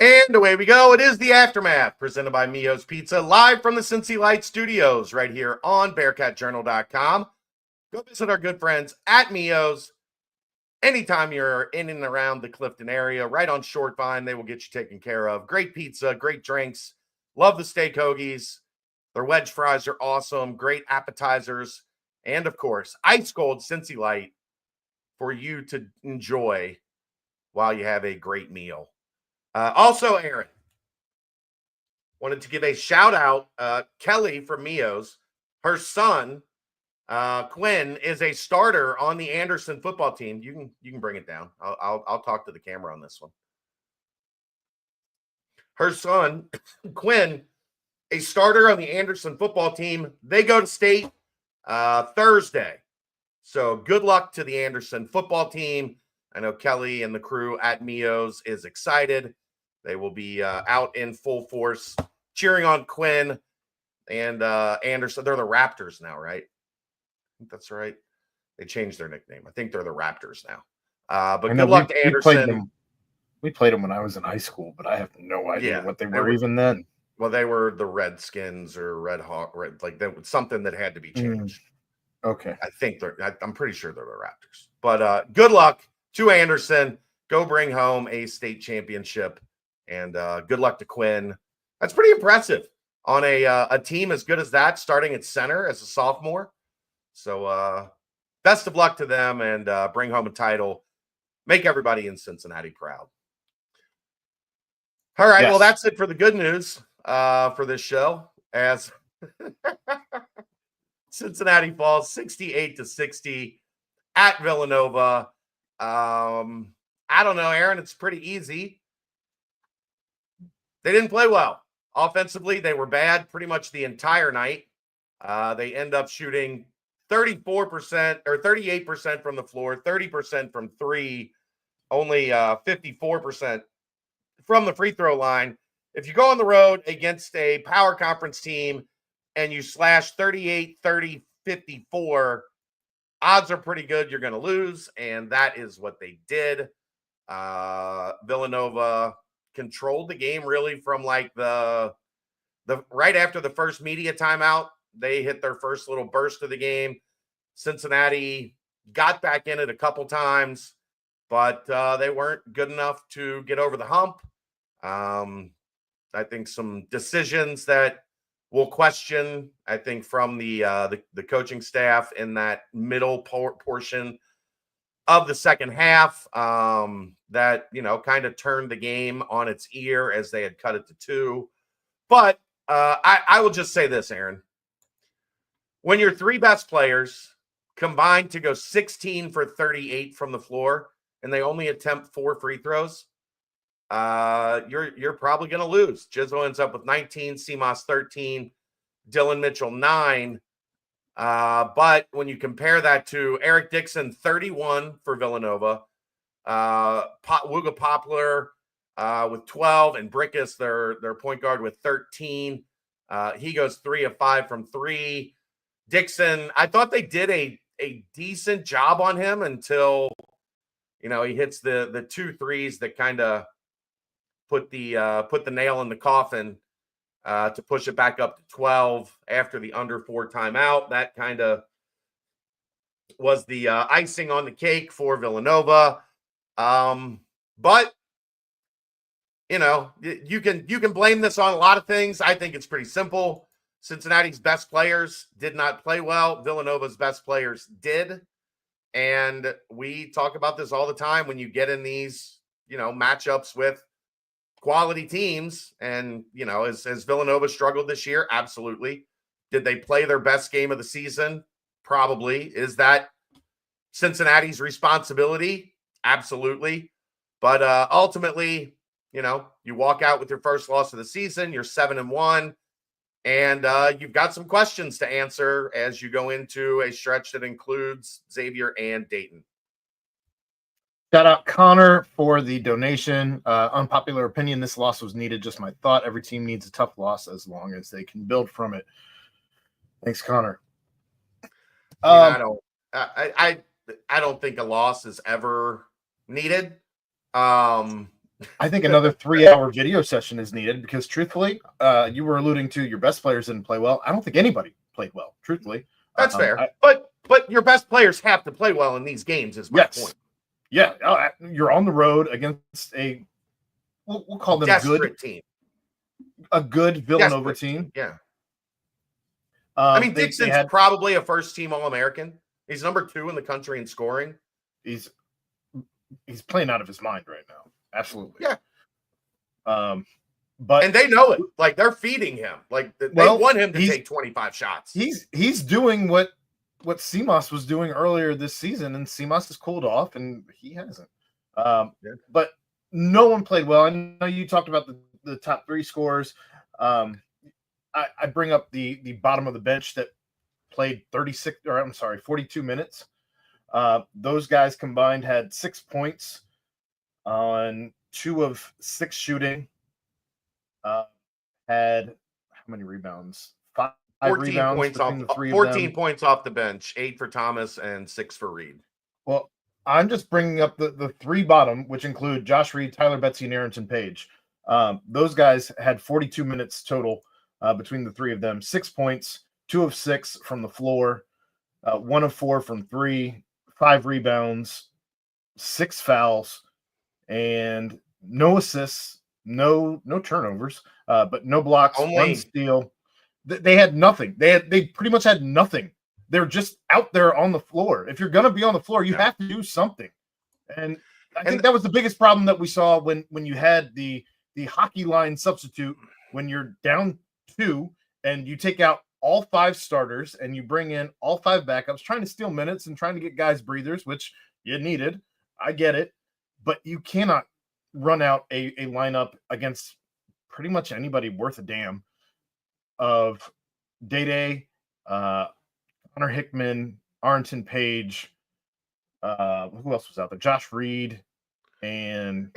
And away we go. It is the Aftermath, presented by Mio's Pizza, live from the Cincy Light Studios, right here on BearcatJournal.com. Go visit our good friends at Mio's. Anytime you're in and around the Clifton area, right on Short Vine, they will get you taken care of. Great pizza, great drinks. Love the steak hoagies. Their wedge fries are awesome. Great appetizers. And, of course, ice cold Cincy Light for you to enjoy while you have a great meal. Also, Aaron, wanted to give a shout out. Kelly from Mio's, her son, Quinn, is a starter on the Anderson football team. You can bring it down. I'll talk to the camera on this one. Her son, Quinn, a starter on the Anderson football team. They go to state Thursday. So good luck to the Anderson football team. I know Kelly and the crew at Mio's is excited. They will be out in full force cheering on Quinn and Anderson. They're the Raptors now, right? I think that's right. They changed their nickname. I think they're the Raptors now. But good luck to Anderson. We played them when I was in high school, but I have no idea what they were even then. Well, they were the Redskins or Red Hawk, like that was something that had to be changed. Okay. I'm pretty sure they're the Raptors. But good luck to Anderson. Go bring home a state championship. And good luck to Quinn. That's pretty impressive on a team as good as that, starting at center as a sophomore. So best of luck to them and bring home a title. Make everybody in Cincinnati proud. All right, well, that's it for the good news for this show. As Cincinnati falls 68-60 at Villanova. I don't know, Aaron. It's pretty easy. They didn't play well. Offensively, they were bad pretty much the entire night. They end up shooting 34% or 38% from the floor, 30% from three, only 54% from the free throw line. If you go on the road against a power conference team and you slash 38, 30, 54, odds are pretty good you're going to lose, and that is what they did. Villanova controlled the game really from like the right after the first media timeout. They hit their first little burst of the game. Cincinnati got back in it a couple times, but they weren't good enough to get over the hump. I think some decisions that we'll question, I think, from the coaching staff in that middle portion of the second half, that, kind of turned the game on its ear as they had cut it to 2. But I will just say this, Aaron. When your three best players combined to go 16 for 38 from the floor and they only attempt 4 free throws, you're probably going to lose. Jizzo ends up with 19, CMOS 13, Dylan Mitchell 9. But when you compare that to Eric Dixon, 31 for Villanova, Wooga Poplar with 12, and Brickus, their point guard, with 13. He goes 3 of 5 from 3. Dixon, I thought they did a decent job on him until, he hits the 2 threes that kind of put the nail in the coffin to push it back up to 12 after the under 4 timeout. That kind of was the icing on the cake for Villanova. But you can blame this on a lot of things. I think it's pretty simple. Cincinnati's best players did not play well. Villanova's best players did. And we talk about this all the time when you get in these, matchups with quality teams. And, has Villanova struggled this year? Absolutely. Did they play their best game of the season? Probably. Is that Cincinnati's responsibility? Absolutely. But ultimately, you walk out with your first loss of the season. You're 7-1. And you've got some questions to answer as you go into a stretch that includes Xavier and Dayton. Shout out Connor for the donation. Unpopular opinion, this loss was needed. Just my thought. Every team needs a tough loss as long as they can build from it. Thanks, Connor. I don't think a loss is ever needed. I think another 3-hour video session is needed because, truthfully, you were alluding to your best players didn't play well. I don't think anybody played well, truthfully. That's fair. But your best players have to play well in these games, is my point. Yeah, you're on the road against we'll call them desperate team. A good Villanova team. Yeah. I mean, Dixon's probably a first-team All-American. He's number 2 in the country in scoring. He's playing out of his mind right now. Absolutely. Yeah. But and they know it. Like, they're feeding him. Like, they want him to take 25 shots. He's doing what CMOS was doing earlier this season, and CMOS has cooled off, and he hasn't. But no one played well. I know you talked about the top 3 scorers. I bring up the bottom of the bench that played 42 minutes. Those guys combined had 6 points on 2 of 6 shooting. Had how many rebounds? 5 rebounds points between the 3 14 of them. points off the bench, 8 for Thomas and 6 for Reed. Well, I'm just bringing up the 3 bottom, which include Josh Reed, Tyler Betsy, and Arrington Page. Those guys had 42 minutes total between the 3 of them. 6 points, 2 of 6 from the floor, 1 of 4 from 3, 5 rebounds, 6 fouls, and no assists, no turnovers, but no blocks, 1 steal. They had nothing. They pretty much had nothing. They're just out there on the floor. If you're going to be on the floor, you have to do something. And I think that was the biggest problem that we saw when you had the hockey line substitute when you're down 2 and you take out all 5 starters and you bring in all 5 backups, trying to steal minutes and trying to get guys breathers, which you needed. I get it. But you cannot run out a lineup against pretty much anybody worth a damn of Day-Day, Connor Hickman, Arrington Page, who else was out there? Josh Reed, and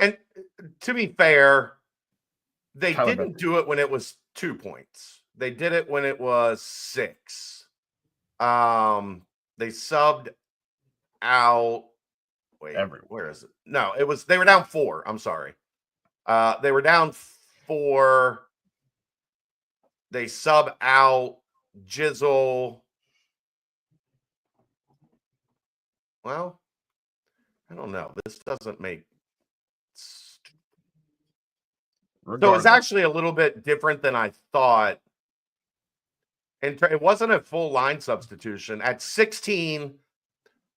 to be fair, they Tyler didn't do it when it was 2 points. They did it when it was 6. They subbed out. Wait, where is it? No, it was. They were down 4. I'm sorry. They were down 4. They sub out Jizzle. Well, I don't know. This doesn't make. So it's actually a little bit different than I thought. And it wasn't a full line substitution. At 16,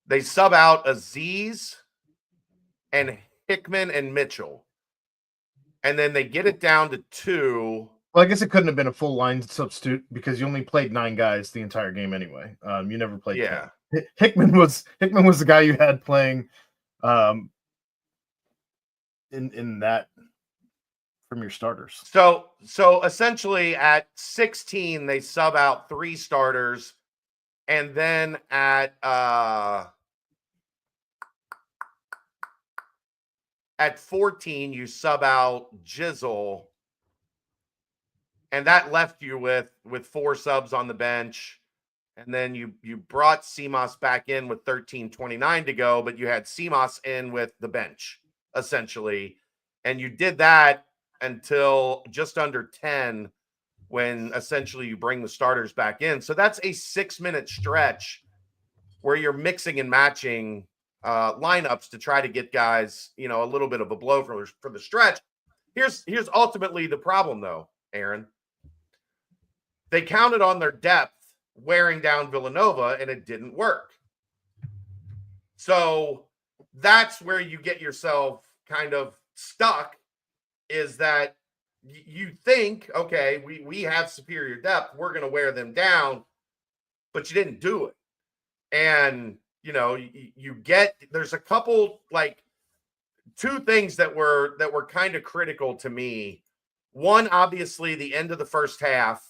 they sub out Aziz and Hickman and Mitchell. And then they get it down to 2. Well, I guess it couldn't have been a full line substitute because you only played 9 guys the entire game anyway. You never played 10. Hickman was the guy you had playing in that from your starters. So essentially at 16 they sub out 3 starters, and then at 14 you sub out Jizzle, and that left you with 4 subs on the bench. And then you brought CMOS back in with 13:29 to go, but you had CMOS in with the bench, essentially. And you did that until just under 10 when essentially you bring the starters back in. So that's a 6-minute stretch where you're mixing and matching lineups to try to get guys, a little bit of a blow for the stretch. Here's ultimately the problem, though, Aaron. They counted on their depth wearing down Villanova, and it didn't work. So that's where you get yourself kind of stuck, is that you think, okay, we have superior depth, we're going to wear them down, but you didn't do it. And, you get, there's a couple, 2 things that were kind of critical to me. One, obviously, the end of the first half.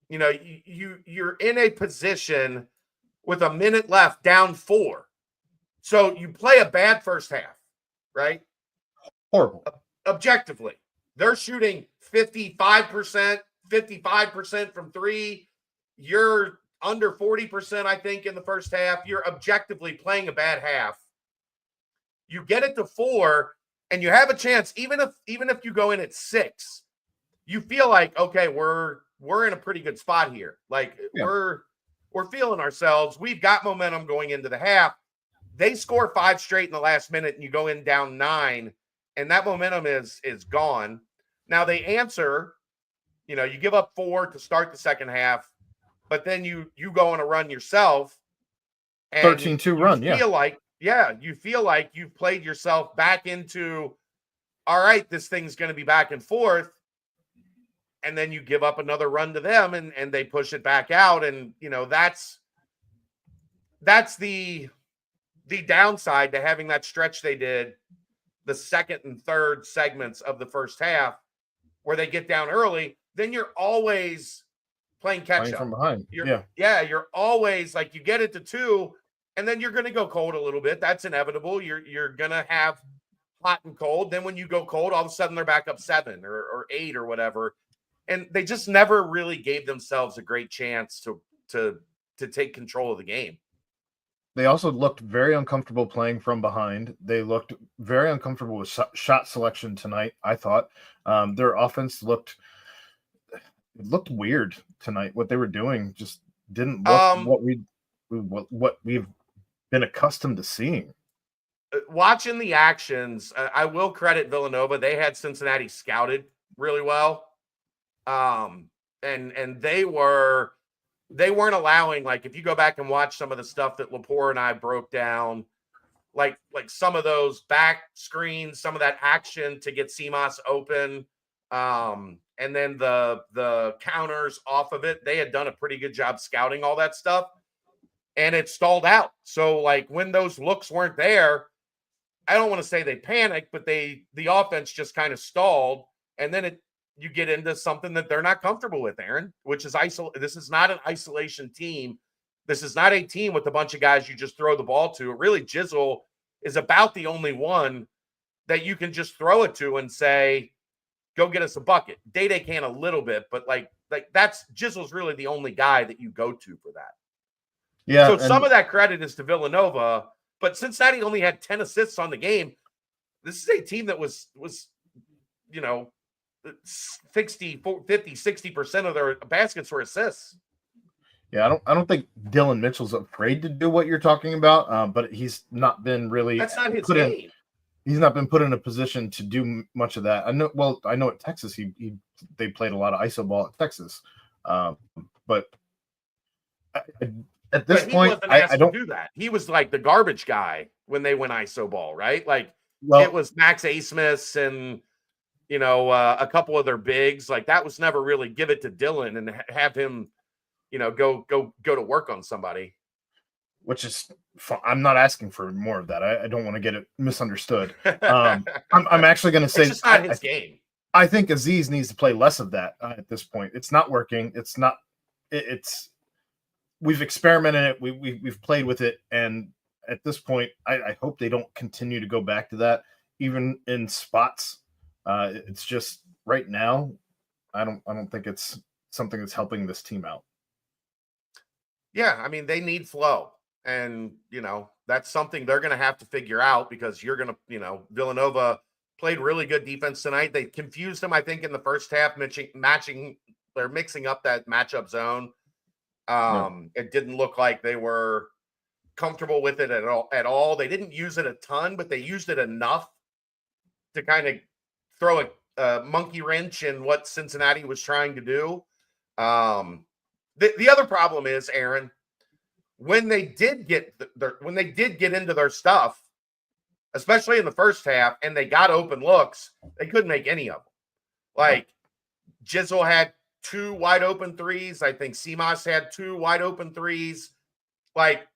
You're in a position with a minute left, down 4. So you play a bad first half, right? Horrible. Objectively, they're shooting 55% from 3. You're under 40%, I think, in the first half. You're objectively playing a bad half. you get it to 4, and you have a chance. Even if you go in at 6, you feel like, okay, we're in a pretty good spot here. Like we're feeling ourselves. We've got momentum going into the half. They score 5 straight in the last minute, and you go in down 9, and that momentum is gone. Now they answer. You give up 4 to start the second half, but then you go on a run yourself. 13-2 run, you feel like you've played yourself back into, all right, this thing's going to be back and forth, and then you give up another run to them, and they push it back out, and that's the downside to having that stretch they did the second and third segments of the first half where they get down early. Then you're always playing catch up from behind. You're always like, you get it to 2, and then you're going to go cold a little bit. That's inevitable. You're going to have hot and cold. Then when you go cold, all of a sudden they're back up 7 or 8 or whatever. And they just never really gave themselves a great chance to take control of the game. They also looked very uncomfortable playing from behind. They looked very uncomfortable with shot selection tonight, I thought. Their offense looked weird tonight. What they were doing just didn't look what we've been accustomed to seeing. Watching the actions, I will credit Villanova. They had Cincinnati scouted really well. And they weren't allowing, like, if you go back and watch some of the stuff that Lepore and I broke down, like some of those back screens, some of that action to get Simas open, and then the counters off of it, they had done a pretty good job scouting all that stuff, and it stalled out. So, like, when those looks weren't there, I don't want to say they panicked, but the offense just kind of stalled, and then you get into something that they're not comfortable with, Aaron, which is this is not an isolation team. This is not a team with a bunch of guys you just throw the ball to. Really, Jizzle is about the only one that you can just throw it to and say, go get us a bucket. Day can a little bit, but like that's Jizzle's really the only guy that you go to for that. Yeah. So some of that credit is to Villanova, but Cincinnati only had 10 assists on the game. This is a team that was 50, 60% of their baskets were assists. Yeah, I don't think Dylan Mitchell's afraid to do what you're talking about, but he's not been really. That's not his game. He's not been put in a position to do much of that. I know at Texas they played a lot of iso ball at Texas, but at this point, I don't do that. He was like the garbage guy when they went iso ball, right? Like, it was Max Asmus and a couple of their bigs. Like, that was never really give it to Dylan and have him, go to work on somebody. Which is fun. I'm not asking for more of that. I don't want to get it misunderstood. I'm actually going to say it's just not his game. I think Aziz needs to play less of that at this point. It's not working. It's not. We've experimented it. We've played with it, and at this point, I hope they don't continue to go back to that, even in spots. It's just right now, I don't think it's something that's helping this team out. Yeah, I mean, they need flow. And, that's something they're going to have to figure out, because you're going to, Villanova played really good defense tonight. They confused them, I think, in the first half, they're mixing up that matchup zone. It didn't look like they were comfortable with it at all. They didn't use it a ton, but they used it enough to kind of throw a monkey wrench in what Cincinnati was trying to do. The other problem is, Aaron, when they did get into their stuff, especially in the first half, and they got open looks, they couldn't make any of them. Like, Jizzle had 2 wide open threes. I think Simas had 2 wide open threes. Like,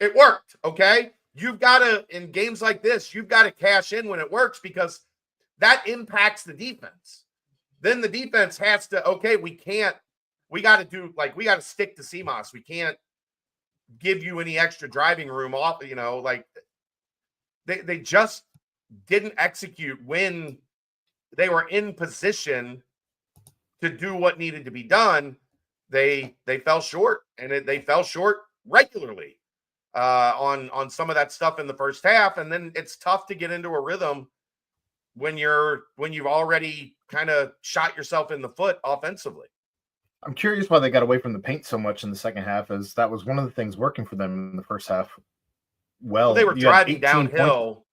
it worked. Okay. You've got to, in games like this, you've got to cash in when it works, because that impacts the defense. Then the defense has to, we got to stick to Simas. We can't give you any extra driving room off, like they just didn't execute when they were in position to do what needed to be done. They fell short, and they fell short regularly. on some of that stuff in the first half, and then it's tough to get into a rhythm when you've already kind of shot yourself in the foot offensively. I'm curious why they got away from the paint so much in the second half, as that was one of the things working for them in the first half. Well, They were driving downhill.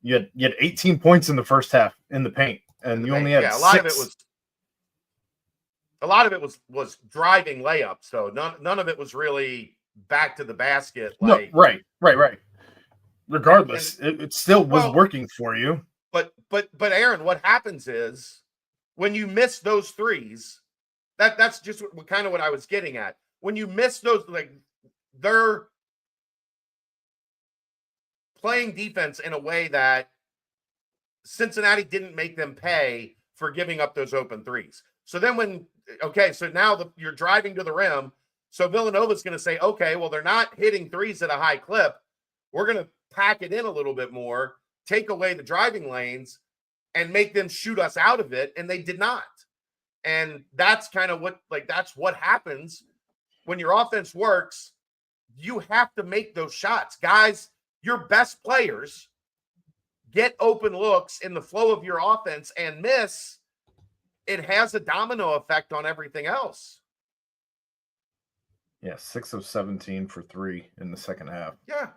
You had 18 points in the first half in the paint, and you only had a 6. lot of it was driving layups, though. None of it was really back to the basket. Like, no, right. Regardless, it still was working for you. But Aaron, what happens is when you miss those threes, that's just kind of what I was getting at. When you miss those, like, they're playing defense in a way that Cincinnati didn't make them pay for giving up those open threes. So then so now you're driving to the rim. So Villanova's going to say, okay, well, they're not hitting threes at a high clip. We're going to pack it in a little bit more, take away the driving lanes, and make them shoot us out of it. And they did not. And that's kind of that's what happens when your offense works. You have to make those shots. Guys, your best players get open looks in the flow of your offense and miss. It has a domino effect on everything else. Yeah, 6 of 17 for 3 in the second half. Yeah.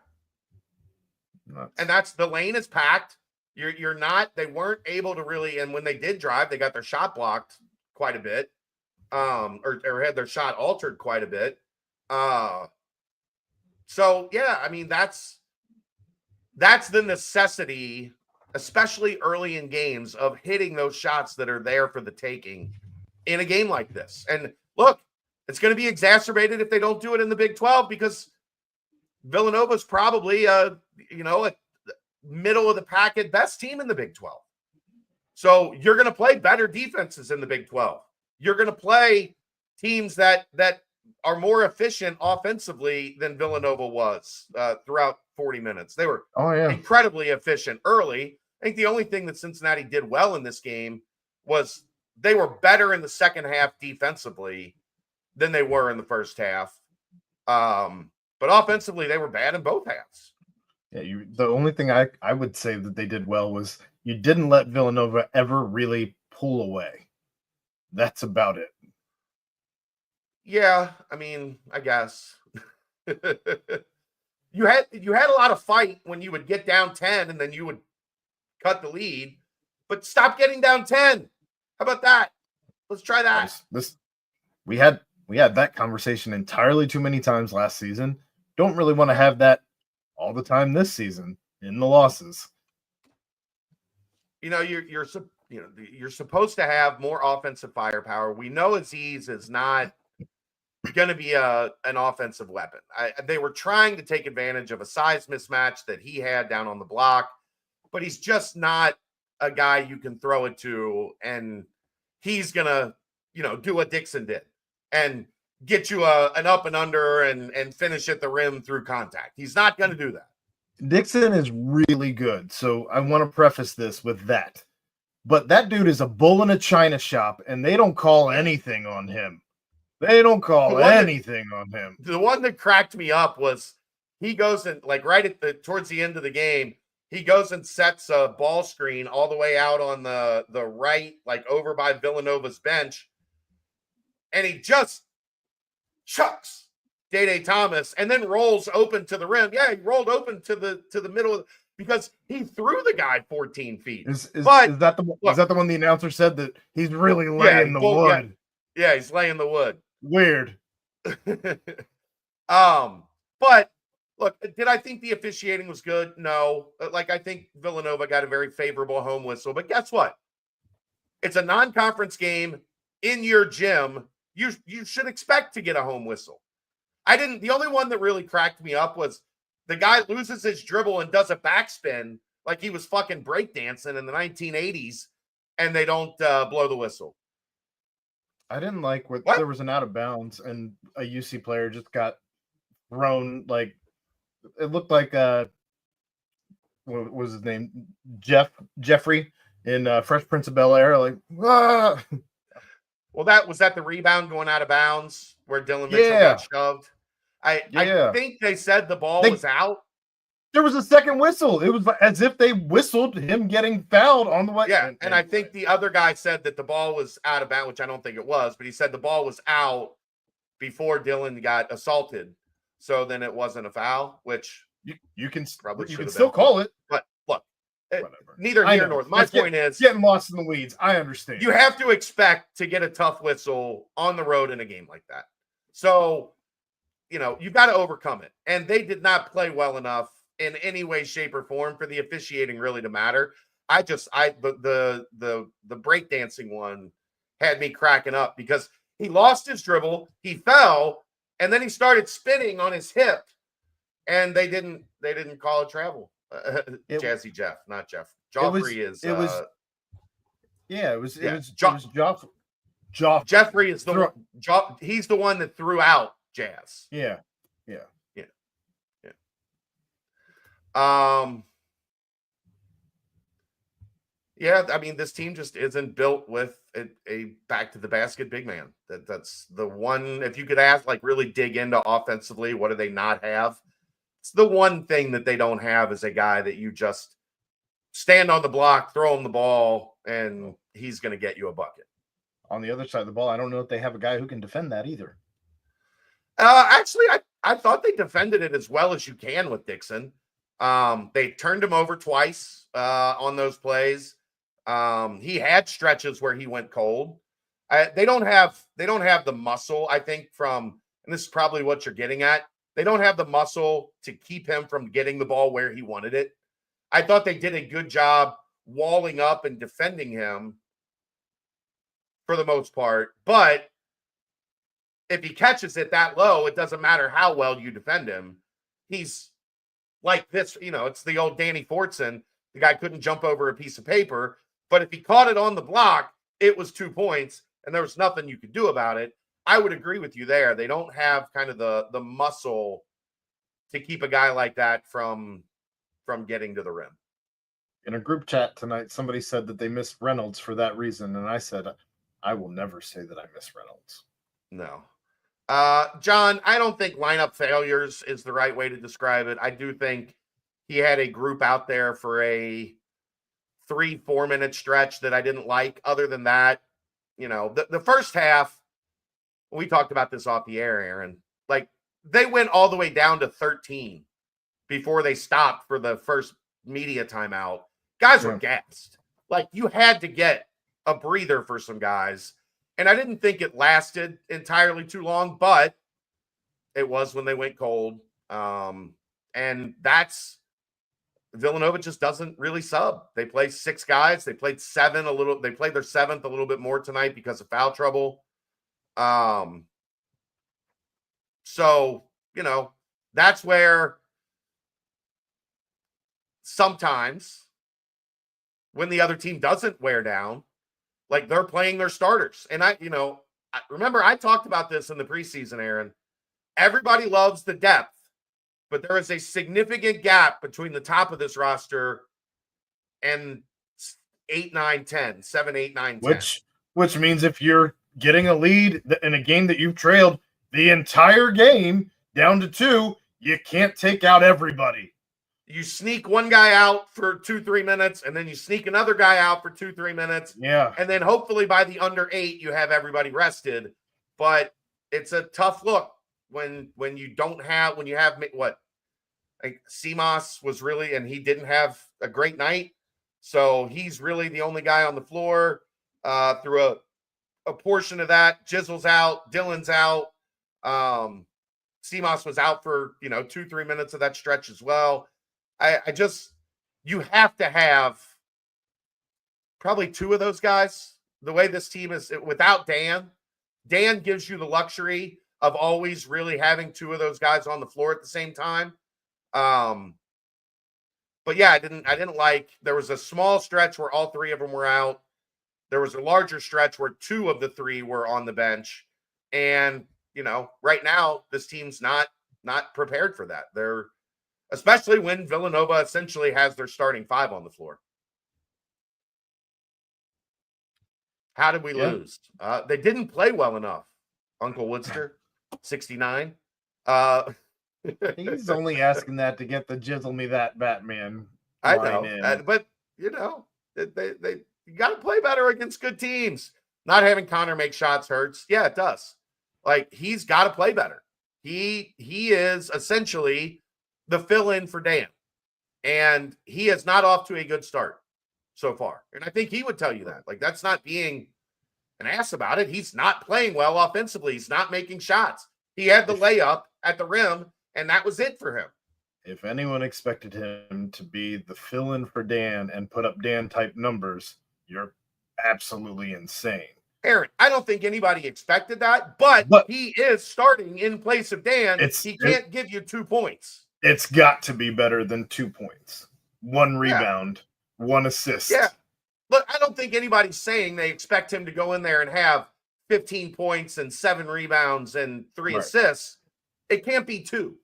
And that's the lane is packed. They weren't able to really, and when they did drive, they got their shot blocked quite a bit. Or had their shot altered quite a bit. So yeah, I mean, that's the necessity, especially early in games, of hitting those shots that are there for the taking in a game like this. And look, it's going to be exacerbated if they don't do it in the Big 12, because Villanova's probably a middle of the pack at best team in the Big 12. So you're going to play better defenses in the Big 12. You're going to play teams that are more efficient offensively than Villanova was throughout 40 minutes. They were incredibly efficient early. I think the only thing that Cincinnati did well in this game was they were better in the second half defensively than they were in the first half. But offensively, they were bad in both halves. Yeah, the only thing I would say that they did well was you didn't let Villanova ever really pull away. That's about it. Yeah, I mean, I guess. You had a lot of fight when you would get down 10 and then you would cut the lead, but stop getting down 10. How about that? Let's try that. We had that conversation entirely too many times last season. Don't really want to have that all the time this season in the losses. You're supposed to have more offensive firepower. We know Aziz is not going to be an offensive weapon. They were trying to take advantage of a size mismatch that he had down on the block, but he's just not a guy you can throw it to, and he's going to, do what Dixon did and get you an up and under and finish at the rim through contact. He's not going to do that. Dixon is really good, so I want to preface this with that. But that dude is a bull in a china shop, and they don't call anything on him. They don't call anything on him. The one that cracked me up was he goes and, towards the end of the game, he goes and sets a ball screen all the way out on the right, over by Villanova's bench, and he just chucks Day Thomas and then rolls open to the rim. Yeah, he rolled open to the middle because he threw the guy 14 feet. Is that the one the announcer said that he's really laying the wood? Yeah, he's laying the wood. Weird. But look, did I think the officiating was good? No. I think Villanova got a very favorable home whistle. But guess what? It's a non-conference game in your gym. You should expect to get a home whistle. The only one that really cracked me up was the guy loses his dribble and does a backspin like he was fucking breakdancing in the 1980s, and they don't blow the whistle. I didn't like what there was an out of bounds and a UC player just got thrown. It looked like what was his name? Jeffrey in Fresh Prince of Bel-Air. Ah! Well, was that the rebound going out of bounds where Dylan Mitchell got shoved? I think they said the ball was out. There was a second whistle. It was as if they whistled him getting fouled on the way. Yeah, and I think the other guy said that the ball was out of bounds, which I don't think it was, but he said the ball was out before Dylan got assaulted. So then it wasn't a foul, which you can probably you can still call it. But look, neither here nor my point is getting lost in the weeds. I understand. You have to expect to get a tough whistle on the road in a game like that. So, you've got to overcome it. And they did not play well enough in any way, shape, or form for the officiating really to matter. The breakdancing one had me cracking up because he lost his dribble, he fell, and then he started spinning on his hip, and they didn't call it travel. Jazzy Jeff, not Jeff. Joffrey is. Jeffrey is the one. He's the one that threw out Jazz. Yeah. I mean, this team just isn't built with a back to the basket big man. That's the one. If you could ask, really dig into offensively, what do they not have? It's the one thing that they don't have is a guy that you just stand on the block, throw him the ball, and he's going to get you a bucket. On the other side of the ball, I don't know if they have a guy who can defend that either. Actually, I thought they defended it as well as you can with Dixon. They turned him over twice on those plays. He had stretches where he went cold. They don't have the muscle, I think, and this is probably what you're getting at. They don't have the muscle to keep him from getting the ball where he wanted it. I thought they did a good job walling up and defending him for the most part. But if he catches it that low, it doesn't matter how well you defend him. He's like this, it's the old Danny Fortson. The guy couldn't jump over a piece of paper. But if he caught it on the block, it was 2 points, and there was nothing you could do about it. I would agree with you there. They don't have kind of the muscle to keep a guy like that from getting to the rim. In a group chat tonight, somebody said that they miss Reynolds for that reason, and I said, I will never say that I miss Reynolds. No. John, I don't think lineup failures is the right way to describe it. I do think he had a group out there for a 3-4 minute stretch that I didn't like. Other than that, the first half, we talked about this off the air, Aaron, they went all the way down to 13 before they stopped for the first media timeout. Guys were gassed. You had to get a breather for some guys. And I didn't think it lasted entirely too long, but it was when they went cold. And that's Villanova just doesn't really sub. They play 6 guys. They played 7 they played their 7th a little bit more tonight because of foul trouble. So, that's where sometimes when the other team doesn't wear down, they're playing their starters. And I remember I talked about this in the preseason, Aaron. Everybody loves the depth, but there is a significant gap between the top of this roster and 8, 9, 10, 7, 8, 9, 10. Which means if you're getting a lead in a game that you've trailed the entire game down to 2, you can't take out everybody. You sneak one guy out for 2-3 minutes, and then you sneak another guy out for 2-3 minutes. Yeah. And then hopefully by the under 8, you have everybody rested. But it's a tough look when you have what? Seamas was really, and he didn't have a great night. So he's really the only guy on the floor through a portion of that. Jizzle's out. Dylan's out. Seamas was out for, 2-3 minutes of that stretch as well. You have to have probably 2 of those guys. The way this team is without Dan gives you the luxury of always really having 2 of those guys on the floor at the same time. But yeah, I didn't like, there was a small stretch where all 3 of them were out. There was a larger stretch where 2 of the 3 were on the bench. And, right now this team's not prepared for that. Especially when Villanova essentially has their starting 5 on the floor. How did we lose? They didn't play well enough. Uncle Woodster, 69. He's only asking that to get the jizzle me that Batman I line know, in. but you know, they you got to play better against good teams. Not having Connor make shots hurts. Yeah, it does. Like he's got to play better. He is essentially the fill-in for Dan, and he is not off to a good start so far. And I think he would tell you that. Like that's not being an ass about it. He's not playing well offensively. He's not making shots. He had the layup at the rim, and that was it for him. If anyone expected him to be the fill-in for Dan and put up Dan-type numbers, you're absolutely insane. Aaron, I don't think anybody expected that, but he is starting in place of Dan. He can't give you 2 points. It's got to be better than 2 points. 1 rebound, 1 assist. Yeah. Look, I don't think anybody's saying they expect him to go in there and have 15 points and 7 rebounds and 3 assists. It can't be 2.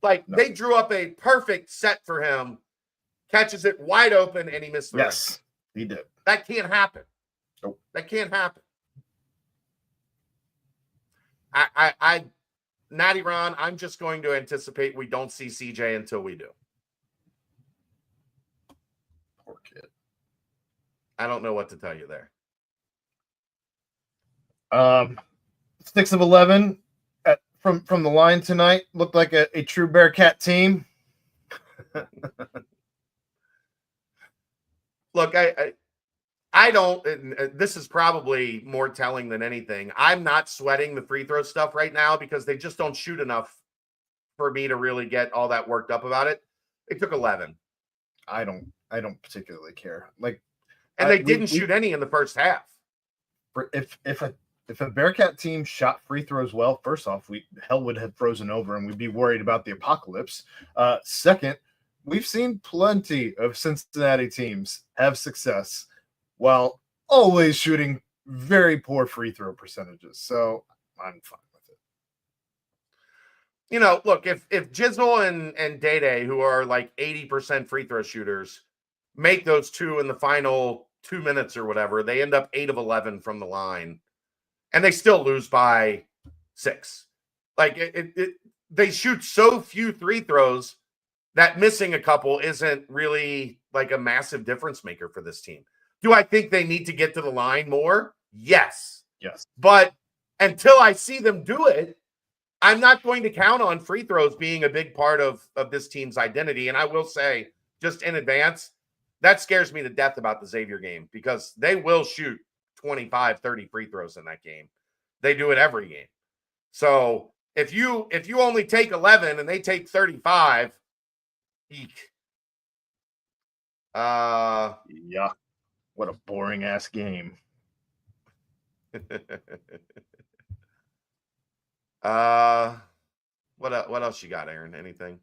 Like, they drew up a perfect set for him, catches it wide open, and he missed the rim. He did. That can't happen. Nope. That can't happen. I Natty Ron, I'm just going to anticipate we don't see CJ until we do. Poor kid. I don't know what to tell you there. 6 of 11 from the line tonight. Looked like a true Bearcat team. Look, I don't, this is probably more telling than anything. I'm not sweating the free throw stuff right now because they just don't shoot enough for me to really get all that worked up about it. They took 11. I don't particularly care. And they didn't shoot any in the first half. If a Bearcat team shot free throws well, first off, hell would have frozen over and we'd be worried about the apocalypse. Second, we've seen plenty of Cincinnati teams have success while always shooting very poor free throw percentages. So I'm fine with it. You know, look, if Jizzle and Day, who are like 80% free throw shooters, make those 2 in the final 2 minutes or whatever, they end up 8 of 11 from the line, and they still lose by 6. Like they shoot so few free throws that missing a couple isn't really like a massive difference maker for this team. Do I think they need to get to the line more? Yes. But until I see them do it, I'm not going to count on free throws being a big part of this team's identity. And I will say, just in advance, that scares me to death about the Xavier game because they will shoot 25, 30 free throws in that game. They do it every game. So if you only take 11 and they take 35, eek. Yeah. What a boring ass game. What else you got, Aaron? Anything?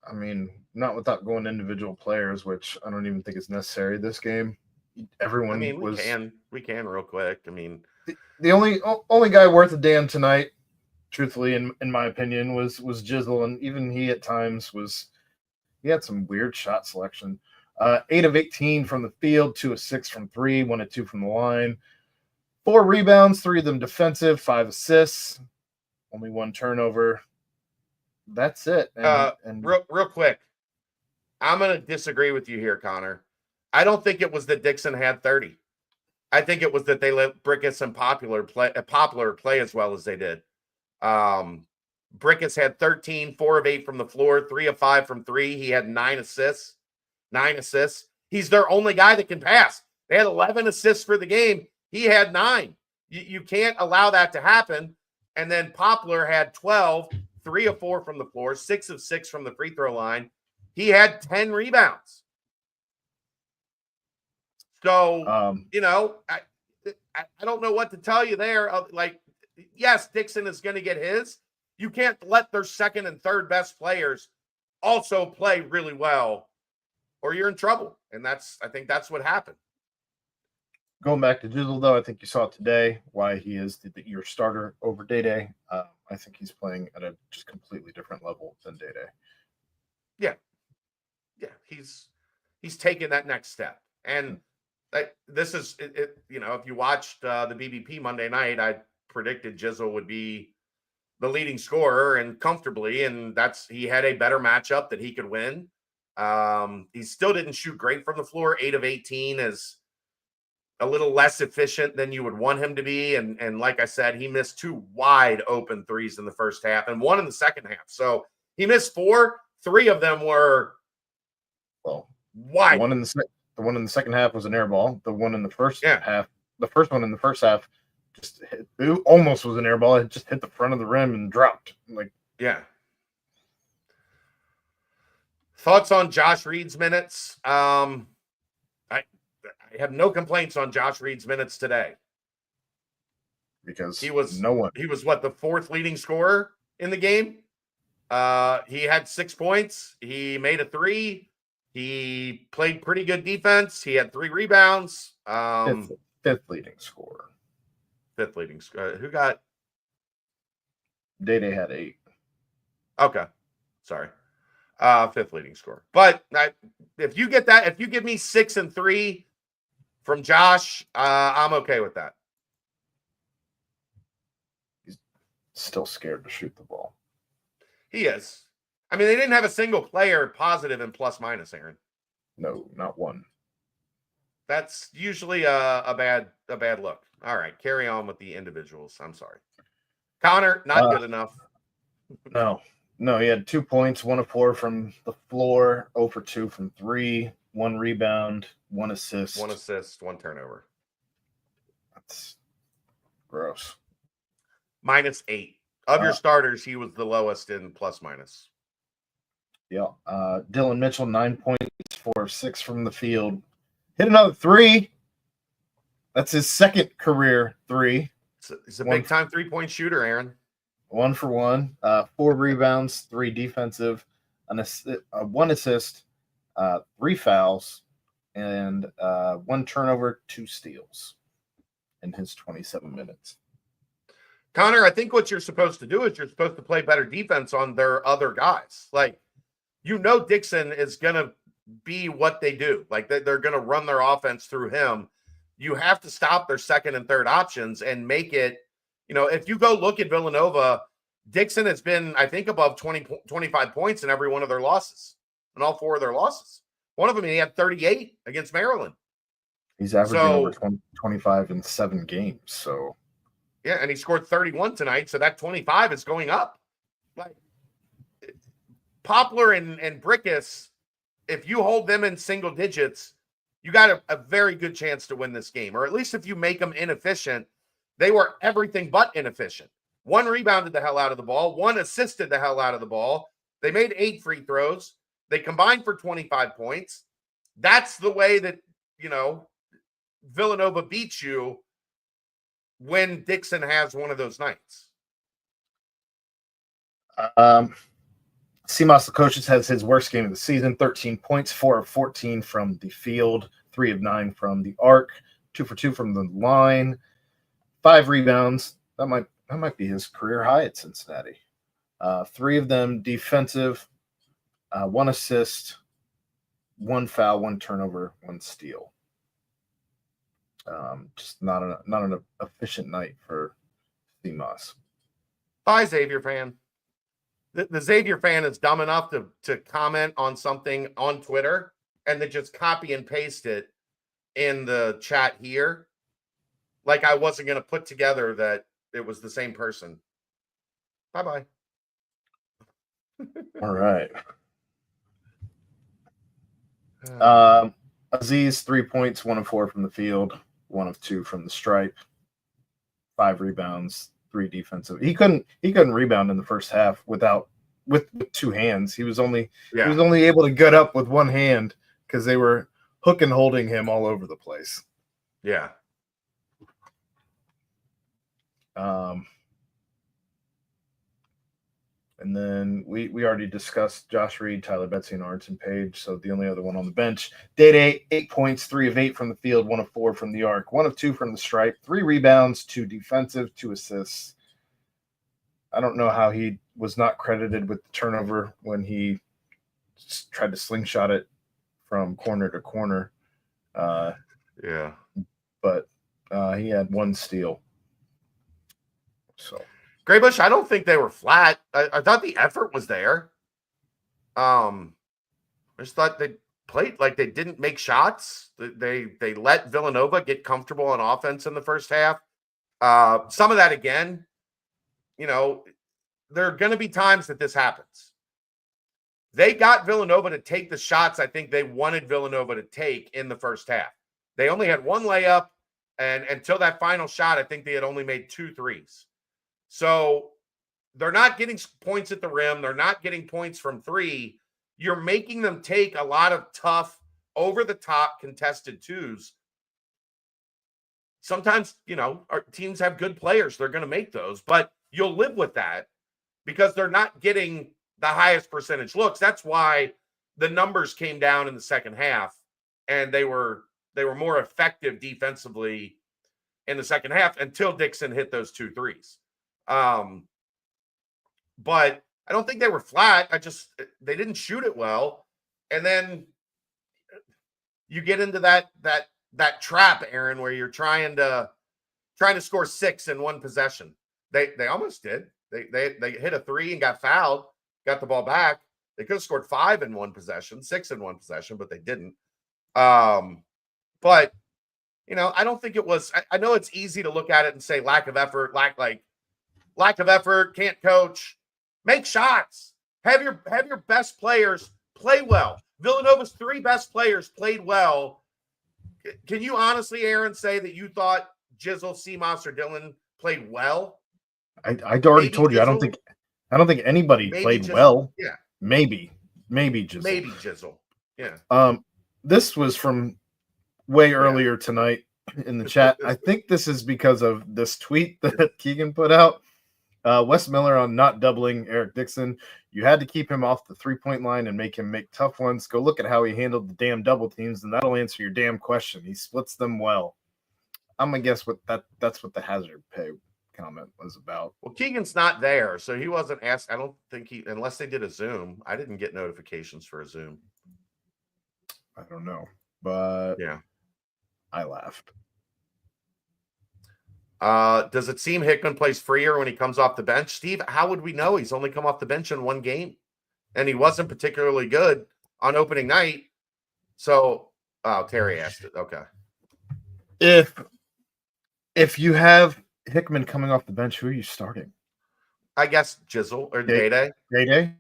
I mean, not without going individual players, which I don't even think is necessary this game. Everyone we can real quick. I mean, the only guy worth a damn tonight, truthfully, in my opinion, was Jizzle, and even he at times he had some weird shot selection. 8 of 18 from the field, 2 of 6 from 3, 1 of 2 from the line, 4 rebounds, 3 of them defensive, 5 assists, only 1 turnover. That's it. And real quick, I'm going to disagree with you here, Connor. I don't think it was that Dixon had 30. I think it was that they let Brickus and Poplar play as well as they did. Brickus had 13, 4 of 8 from the floor, 3 of 5 from 3. He had 9 assists. He's their only guy that can pass. They had 11 assists for the game. He had 9. You can't allow that to happen. And then Poplar had 12, 3 of 4 from the floor, 6 of 6 from the free throw line. He had 10 rebounds. So, I don't know what to tell you there. Yes, Dixon is going to get his. You can't let their second and third best players also play really well, or you're in trouble. And I think that's what happened. Going back to Jizzle, though, I think you saw today why he is your starter over Day. I think he's playing at a just completely different level than Day. Yeah. He's taken that next step. And this is it, if you watched the BBP Monday night, I predicted Jizzle would be the leading scorer and comfortably, and he had a better matchup that he could win. He still didn't shoot great from the floor. 8 of 18 is a little less efficient than you would want him to be. And like I said, he missed 2 wide open threes in the first half and 1 in the second half. So he missed 4. 3 of them were wide. The one in the second half was an air ball. The one in the first half, the first one in the first half, it almost was an air ball. It just hit the front of the rim and dropped. Thoughts on Josh Reed's minutes? I have no complaints on Josh Reed's minutes today. Because he was what, the 4th leading scorer in the game? He had 6 points. He made a 3. He played pretty good defense. He had 3 rebounds. Fifth leading scorer. 5th leading scorer. Who got? Day had 8. Okay. Sorry. 5th leading scorer. But if you get that, if you give me 6 and 3 from Josh, I'm okay with that. He's still scared to shoot the ball. He is. I mean, they didn't have a single player positive in plus minus, Aaron. No, not one. That's usually a bad look. All right, carry on with the individuals. I'm sorry. Connor, not good enough. No, he had 2 points, 1 of 4 from the floor, 0 for 2 from 3, 1 rebound, 1 assist. 1 assist, 1 turnover. That's gross. -8. Of your starters, he was the lowest in plus minus. Yeah. Dylan Mitchell, 9 points, 4 of 6 from the field. Hit another 3. That's his second career 3. He's a big-time three-point shooter, Aaron. 1 for 1. 4 rebounds, 3 defensive, 1 assist, 3 fouls, and 1 turnover, 2 steals in his 27 minutes. Connor, I think what you're supposed to do is you're supposed to play better defense on their other guys. Like, Dixon is going to be what they do. Like, they're going to run their offense through him. You have to stop their second and third options and make it, if you go look at Villanova, Dixon has been, I think, above 25 points in every one of their losses, in all 4 of their losses. One of them, he had 38 against Maryland. He's averaging over 25 in 7 games, so. Yeah, and he scored 31 tonight, so that 25 is going up. Like, Poplar and Brickus, if you hold them in single digits, you got a very good chance to win this game. Or at least if you make them inefficient, they were everything but inefficient. 1 rebounded the hell out of the ball. 1 assisted the hell out of the ball. They made 8 free throws. They combined for 25 points. That's the way that, Villanova beats you when Dixon has one of those nights. Simas Lukosius has his worst game of the season, 13 points, 4 of 14 from the field, 3 of 9 from the arc, 2 for 2 from the line, 5 rebounds. That might be his career high at Cincinnati. 3 of them defensive, 1 assist, 1 foul, 1 turnover, 1 steal. Just not an efficient night for Simas. Bye, Xavier fan. The Xavier fan is dumb enough to comment on something on Twitter and then just copy and paste it in the chat here. Like I wasn't going to put together that it was the same person. Bye-bye. All right. Aziz, 3 points, 1 of 4 from the field, 1 of 2 from the stripe, 5 rebounds, 3 defensive. He couldn't rebound in the first half with 2 hands. He was only able to get up with 1 hand because they were hook and holding him all over the place. Yeah. And then we already discussed Josh Reed, Tyler Betsy, and Arnson Page. So the only other one on the bench. Day 8 points, 3 of 8 from the field, 1 of 4 from the arc, 1 of 2 from the stripe, 3 rebounds, 2 defensive, 2 assists. I don't know how he was not credited with the turnover when he tried to slingshot it from corner to corner. Yeah. But he had 1 steal. So Graybush, I don't think they were flat. I thought the effort was there. I just thought they played like they didn't make shots. They let Villanova get comfortable on offense in the first half. Some of that, again, there are going to be times that this happens. They got Villanova to take the shots I think they wanted Villanova to take in the first half. They only had one layup, and until that final shot, I think they had only made 2 threes. So they're not getting points at the rim. They're not getting points from 3. You're making them take a lot of tough, over-the-top contested 2s. Sometimes, our teams have good players. They're going to make those, but you'll live with that because they're not getting the highest percentage looks. That's why the numbers came down in the second half, and they were more effective defensively in the second half until Dixon hit those 2 threes. But I don't think they were flat. They didn't shoot it well. And then you get into that trap, Aaron, where you're trying to score 6 in one possession. They almost did. They hit a 3 and got fouled, got the ball back. They could have scored 5 in one possession, 6 in one possession, but they didn't. But I don't think it was. I know it's easy to look at it and say lack of effort, lack of effort, can't coach, make shots, have your best players play well. Villanova's 3 best players played well. Can you honestly, Aaron, say that you thought Jizzle, Seamoss, or Dylan played well? I'd already told you. Jizzle? I don't think anybody played Jizzle. well. Yeah. Maybe Jizzle. Maybe Jizzle. Yeah. This was from way earlier tonight in the chat. I think this is because of this tweet that Keegan put out. Wes Miller on not doubling Eric Dixon. You had to keep him off the 3-point line and make him make tough ones. Go look at how he handled the damn double teams, and that'll answer your damn question. He splits them well. I'm gonna guess that's what the hazard pay comment was about. Well, Keegan's not there, so he wasn't asked. I don't think unless they did a Zoom. I didn't get notifications for a Zoom. I don't know, but yeah, I laughed. Does it seem Hickman plays freer when he comes off the bench? Steve, how would we know? He's only come off the bench in 1 game, and he wasn't particularly good on opening night. So, Terry asked it. Okay. If you have Hickman coming off the bench, who are you starting? I guess Jizzle or Day-Day. Day-Day.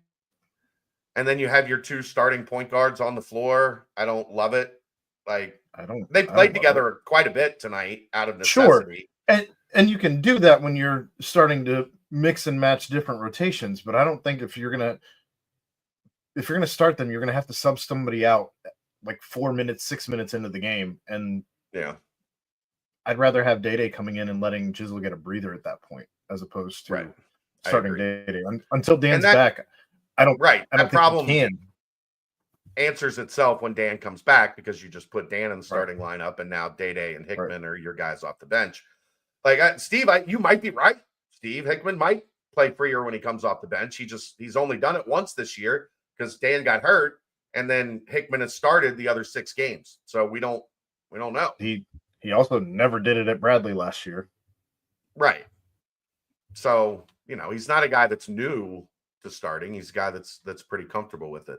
And then you have your 2 starting point guards on the floor. I don't love it. They played together quite a bit tonight out of necessity. Sure. And you can do that when you're starting to mix and match different rotations, but I don't think if you're gonna start them, you're gonna have to sub somebody out like 4 minutes, 6 minutes into the game. And yeah, I'd rather have Day-Day coming in and letting Jizzle get a breather at that point, as opposed to starting Day-Day until Dan's back. I don't think problem he can. Answers itself when Dan comes back because you just put Dan in the starting lineup, and now Day-Day and Hickman are your guys off the bench. Steve, you might be right. Steve Hickman might play freer when he comes off the bench. He's only done it once this year because Dan got hurt, and then Hickman has started the other 6 games. So we don't know. He also never did it at Bradley last year. Right. So, he's not a guy that's new to starting. He's a guy that's pretty comfortable with it.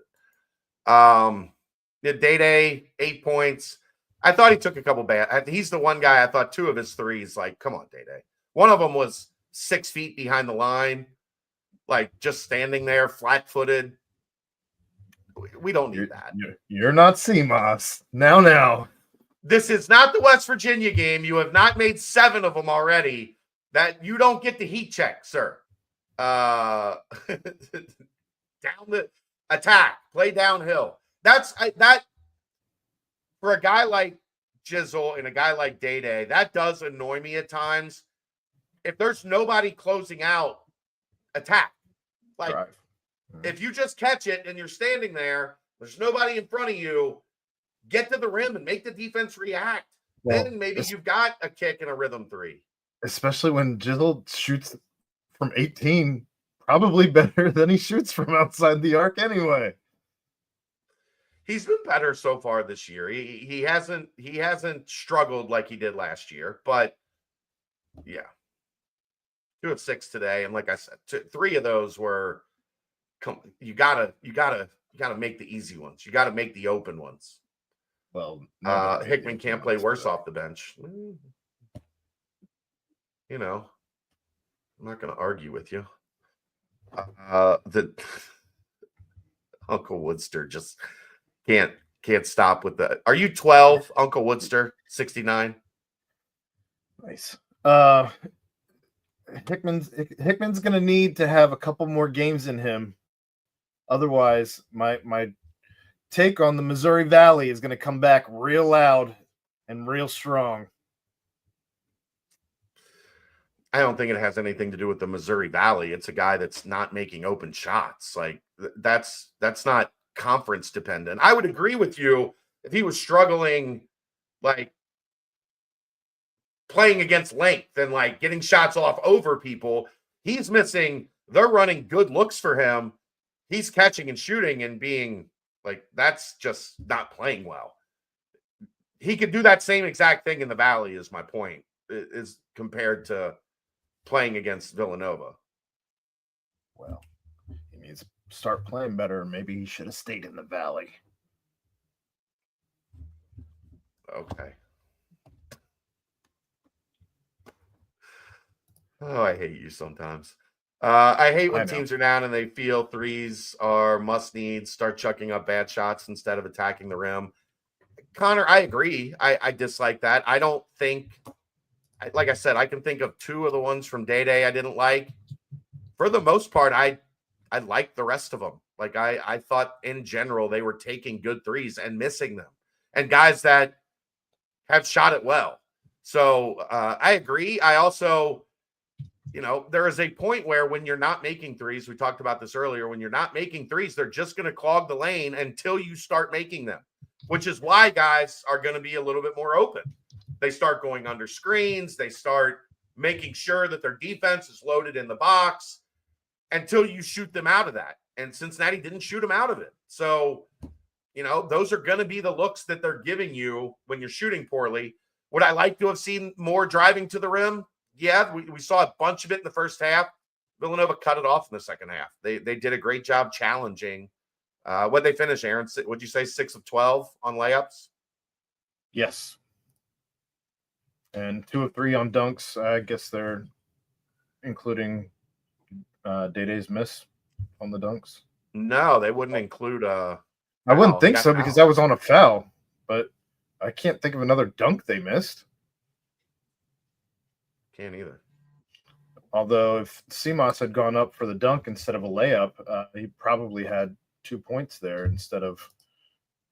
Day-Day, 8 points. I thought he took a couple bad. He's the one guy I thought 2 of his threes, come on, Day-Day. One of them was 6 feet behind the line, just standing there, flat-footed. We don't need that. You're not Seamoss. Now. This is not the West Virginia game. You have not made 7 of them already. That you don't get the heat check, sir. Down the attack, play downhill. That's that. For a guy like Jizzle and a guy like Day-Day, that does annoy me at times. If there's nobody closing out, attack. If you just catch it and you're standing there, there's nobody in front of you, get to the rim and make the defense react. Then maybe you've got a kick and a rhythm 3. Especially when Jizzle shoots from 18, probably better than he shoots from outside the arc anyway. He's been better so far this year. He hasn't struggled like he did last year, but yeah. 2 of 6 today, and like I said, 3 of those were. You gotta make the easy ones. You gotta make the open ones. Well, Hickman can't play worse off the bench. You know, I'm not going to argue with you. The Uncle Woodster just can't stop with the. Are you 12, Uncle Woodster? 69. Nice. Hickman's going to need to have a couple more games in him. Otherwise, my take on the Missouri Valley is going to come back real loud and real strong. I don't think it has anything to do with the Missouri Valley. It's a guy that's not making open shots. Like that's not conference dependent. I would agree with you if he was struggling, like playing against length and like getting shots off over people. He's missing. They're running good looks for him. He's catching and shooting and being like, that's just not playing well. He could do that same exact thing in the Valley is my point, is compared to playing against Villanova. Well, he needs to start playing better. Maybe he should have stayed in the Valley. Okay. Oh, I hate you sometimes. I hate when teams are down and they feel threes are must needs, start chucking up bad shots instead of attacking the rim. Connor, I agree. I dislike that. I don't think, like I said, I can think of 2 of the ones from Day I didn't like. For the most part, I liked the rest of them. Like I thought in general they were taking good threes and missing them, and guys that have shot it well. So I agree. I also, there is a point where when you're not making threes, we talked about this earlier, when you're not making threes, they're just going to clog the lane until you start making them, which is why guys are going to be a little bit more open. They start going under screens. They start making sure that their defense is loaded in the box until you shoot them out of that. And Cincinnati didn't shoot them out of it. So, those are going to be the looks that they're giving you when you're shooting poorly. Would I like to have seen more driving to the rim? Yeah, we saw a bunch of it in the first half. Villanova cut it off in the second half. They did a great job challenging. What'd they finish, Aaron? Would you say 6 of 12 on layups? Yes. And 2 of 3 on dunks. I guess they're including Day-Day's miss on the dunks. No, they wouldn't include I wouldn't think so because that was on a foul, but I can't think of another dunk they missed. Can't either. Although if CMOS had gone up for the dunk instead of a layup, he probably had 2 points there instead of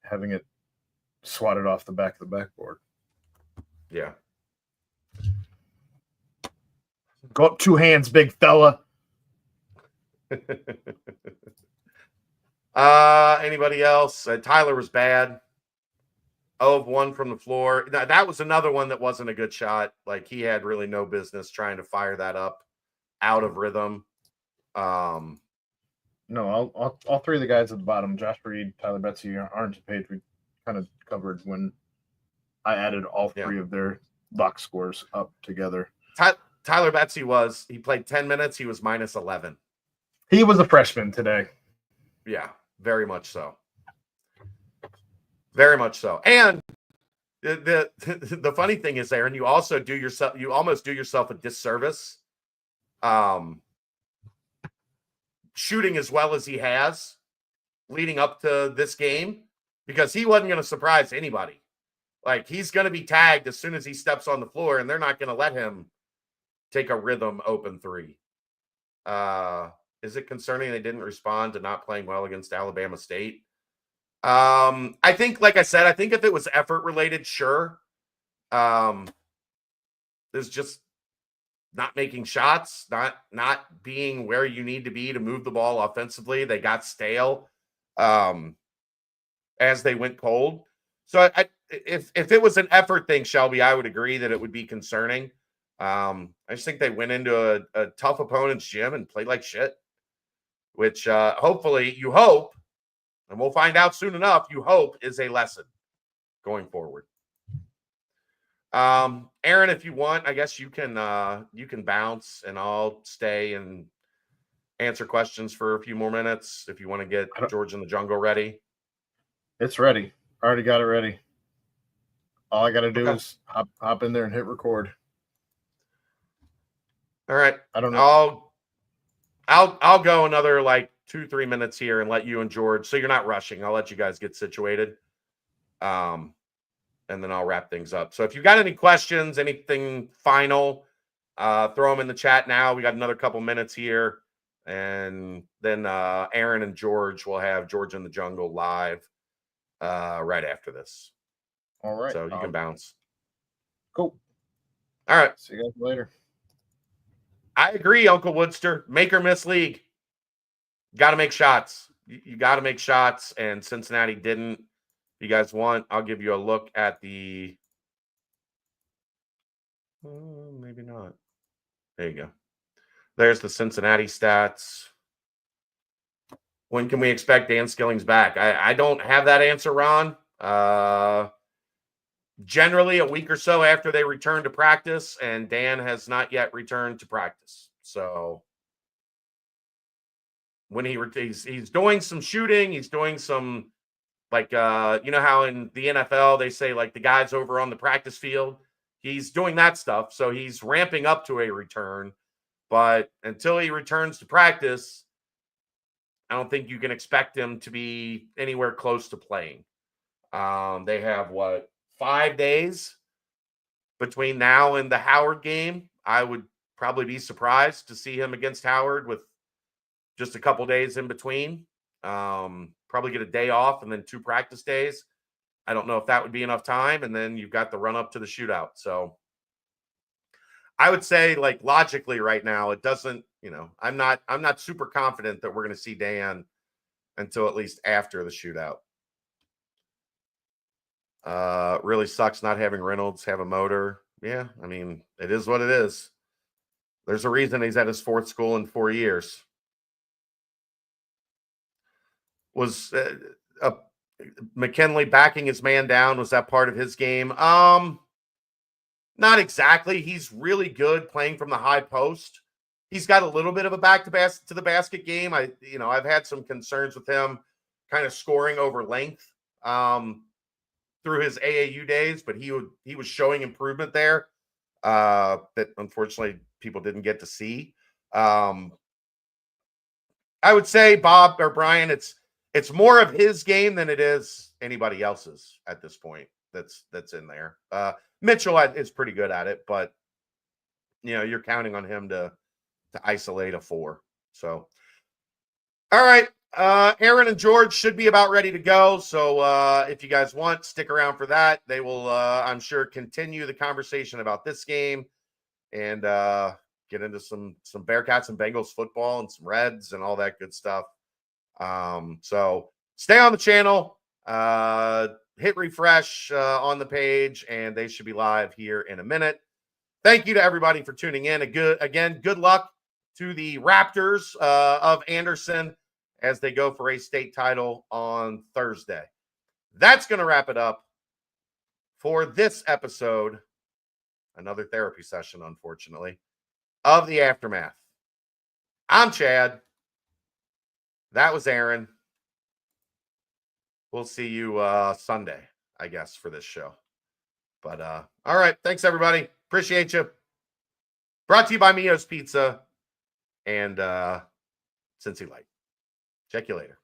having it swatted off the back of the backboard. Yeah. Go up 2 hands, big fella. Anybody else? Tyler was bad. 0 of 1 from the floor. Now, that was another one that wasn't a good shot. Like he had really no business trying to fire that up out of rhythm. No, all 3 of the guys at the bottom, Josh Reed, Tyler Betsy, Orange Page, we kind of covered when I added all 3 of their box scores up together. Tyler Betsy he played 10 minutes. He was minus 11. He was a freshman today. Yeah, very much so. Very much so. And the funny thing is, Aaron, you almost do yourself a disservice. Shooting as well as he has leading up to this game, because he wasn't going to surprise anybody. Like he's going to be tagged as soon as he steps on the floor, and they're not going to let him take a rhythm open 3. Is it concerning they didn't respond to not playing well against Alabama State? I think, like I said, I think if it was effort related, sure. There's just not making shots, not being where you need to be to move the ball offensively. They got stale as they went cold. So if it was an effort thing, Shelby, I would agree that it would be concerning. I just think they went into a tough opponent's gym and played like shit, which hopefully you hope, and we'll find out soon enough, you hope is a lesson going forward. Aaron, if you want, I guess you can bounce and I'll stay and answer questions for a few more minutes if you want to get George in the Jungle ready. It's ready. I already got it ready. All I got to do is hop in there and hit record. All right. I don't know. I'll go another like 2-3 minutes here and let you and George. So you're not rushing. I'll let you guys get situated. And then I'll wrap things up. So if you've got any questions, anything final, throw them in the chat now. We got another couple minutes here. And then Aaron and George will have George in the Jungle live right after this. All right. So you can bounce. Cool. All right. See you guys later. I agree, Uncle Woodster. Make or miss league. Got to make shots. You got to make shots, and Cincinnati didn't. If you guys want, I'll give you a look at the maybe not. There you go. There's the Cincinnati stats. When can we expect Dan Skilling's back? I don't have that answer, Ron. Generally a week or so after they return to practice, and Dan has not yet returned to practice. So when he's doing some shooting, he's doing some like you know how in the NFL they say like the guys over on the practice field, he's doing that stuff. So he's ramping up to a return, but until he returns to practice, I don't think you can expect him to be anywhere close to playing. They have 5 days between now and the Howard game. I would probably be surprised to see him against Howard with just a couple days in between. Probably get a day off and then 2 practice days. I don't know if that would be enough time. And then you've got the run up to the shootout. So I would say, like, logically right now, it doesn't, I'm not super confident that we're going to see Dan until at least after the shootout. Really sucks not having Reynolds have a motor. Yeah, I mean, it is what it is. There's a reason he's at his 4th school in 4 years. Was McKinley backing his man down? Was that part of his game? Not exactly. He's really good playing from the high post. He's got a little bit of a back to the basket game. I've had some concerns with him kind of scoring over length through his AAU days, but he was showing improvement there that unfortunately people didn't get to see. I would say, Bob or Brian, it's more of his game than it is anybody else's at this point that's in there. Mitchell is pretty good at it, but you're counting on him to isolate a 4. So, all right. Aaron and George should be about ready to go. So if you guys want, stick around for that. They will, I'm sure, continue the conversation about this game and get into some Bearcats and Bengals football and some Reds and all that good stuff. So stay on the channel, hit refresh on the page, and they should be live here in a minute. Thank you to everybody for tuning in. Good luck to the Raptors of Anderson as they go for a state title on Thursday. That's going to wrap it up for this episode. Another therapy session, unfortunately, of The Aftermath. I'm Chad. That was Aaron. We'll see you Sunday, I guess, for this show. But all right. Thanks, everybody. Appreciate you. Brought to you by Mio's Pizza and Cincy Light. Check you later.